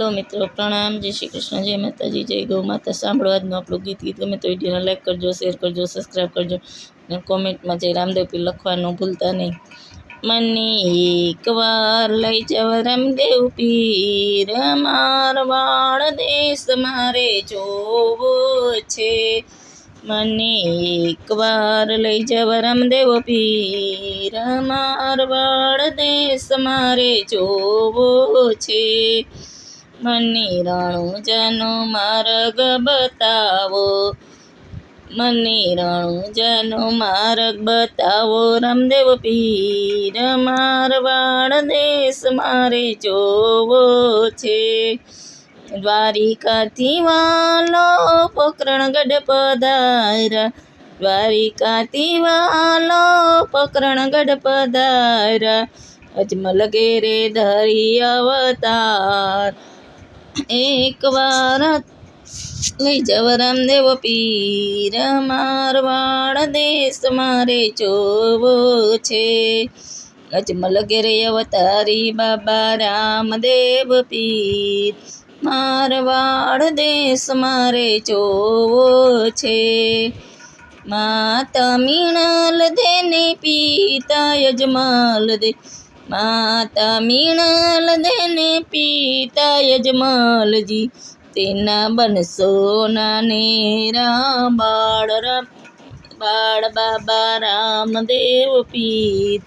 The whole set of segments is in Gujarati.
हेलो मित्रों, प्रणाम। जय श्री कृष्ण, जय माताजी, जय गौ माता। सांभळो આજનું આપણું ગીત ગમે તો વિડીયોને લાઈક કરજો, શેર કરજો, સબસ્ક્રાઈબ કરજો અને કોમેન્ટમાં જય રામદેવ પીર લખવાનું ભૂલતા નહીં। મને એકવાર લઈ જાવ રામદેવ પીર, મારવાડ દેશ મારે જોવો છે। મને એકવાર લઈ જાવ રામદેવ પીર, મારવાડ દેશ મારે જોવો છે। મને રણુજાનો માર્ગ બતાવો, મને રણુજાનો માર્ગ બતાવો રામદેવ પીર, મારવાડ દેશ મારે જોવો છે। દ્વારિકાથી વાલો પોકરણગઢ પધાર્યા, દ્વારિકાથી વાલો પોકરણગઢ પધાર્યા, અજમલ ઘેરે ધરી અવતાર। એકવાર લઈ જાવ રામદેવ પીર, મારવાડ દેશ મારે જોવો છે। અજમલ ઘેરે અવતારી બાબા રામદેવ પીર, મારવાડ દેશ મારે જોવો છે। માતા મીણલ દે ને પિતા અજમલ દે, માતા મીણલ દે ને પિતા અજમલજી, તેના બનશો નાનેરા બાળ બાબા રામદેવ પીર,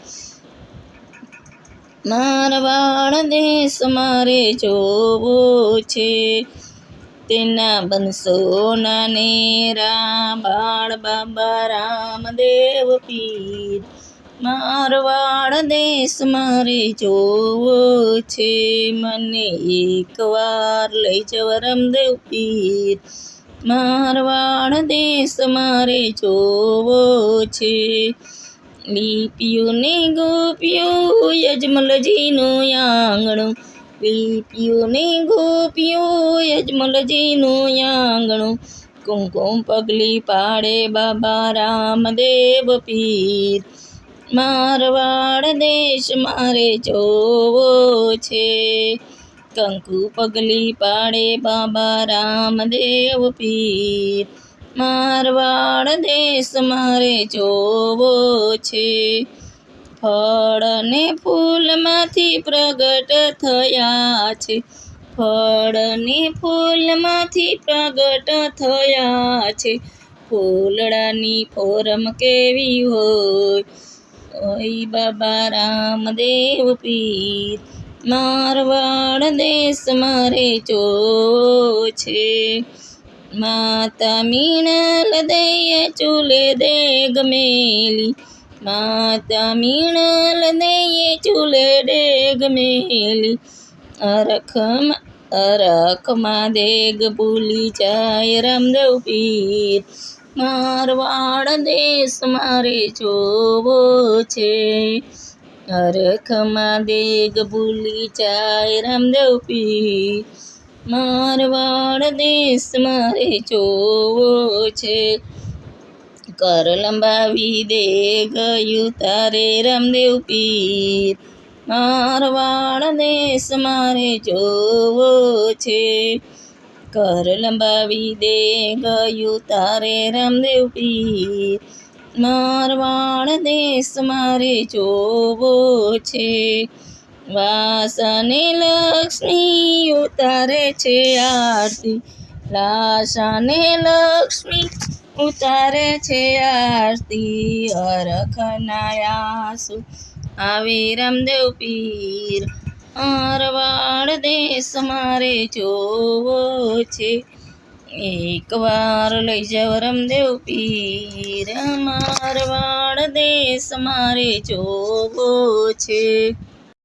મારવાડ દેશ મારે જોવો છે। તેના બનશો નાનેરા બાળ બાબા રામદેવ પીર, મારવાડ દેશ મારે જોવો છે। મને એકવાર લઈ જાવ રામદેવ પીર, મારવાડ દેશ મારે જોવો છે। લીપિયું ને ગોપિયું અજમલજીનું આંગણું, લીપિયું ને ગોપિયું અજમલજીનું આંગણું, કુમકુમ પગલી પાડે બાબા રામદેવ પીર, મારવાડ દેશ મારે જોવો છે। કંકુ પગલી પાડે બાબા રામદેવ પીર, મારવાડ દેશ મારે જોવો છે। ફળ ને ફૂલમાંથી પ્રગટ થયા છે, ફળ ને ફૂલમાંથી પ્રગટ થયા છે, ફૂલડાની ફોરમ કેવી હોય, ઓય બાબા રામદેવ પીર, મારવાડ દેશ મારે જોવો છે। માતા મીણલ દઈએ ચૂલે દેગ મેલી, માતા મીણલ દઈએ ચૂલે ડેગ મેલી, અરખમાં દેગ ભૂલી જાય રામદેવ પીર, મારવાડ દેશ મારે જોવો છે। અરખમાં દેગ ભૂલી જાય રામદેવ પીર, મારવાડ દેશ મારે જોવો છે। કર લંબાવી દેગ ઉતારે રામદેવ પીર, મારવાડ દેશ મારે જોવો છે। કર લંબાવી દેગ ઉતારે રામદેવ પીર, મારવાડ દેશ મારે જોવો છે। વાસને લક્ષ્મી ઉતારે છે આરતી, લાસાને લક્ષ્મી ઉતારે છે આરતી, અરખના આંસુ આવે રામદેવ પીર, મારવાડ દેશ મારે જોવો છે। એકવાર લઈ જાવ રામદેવ પીર, મારવાડ દેશ મારે જોવો છે।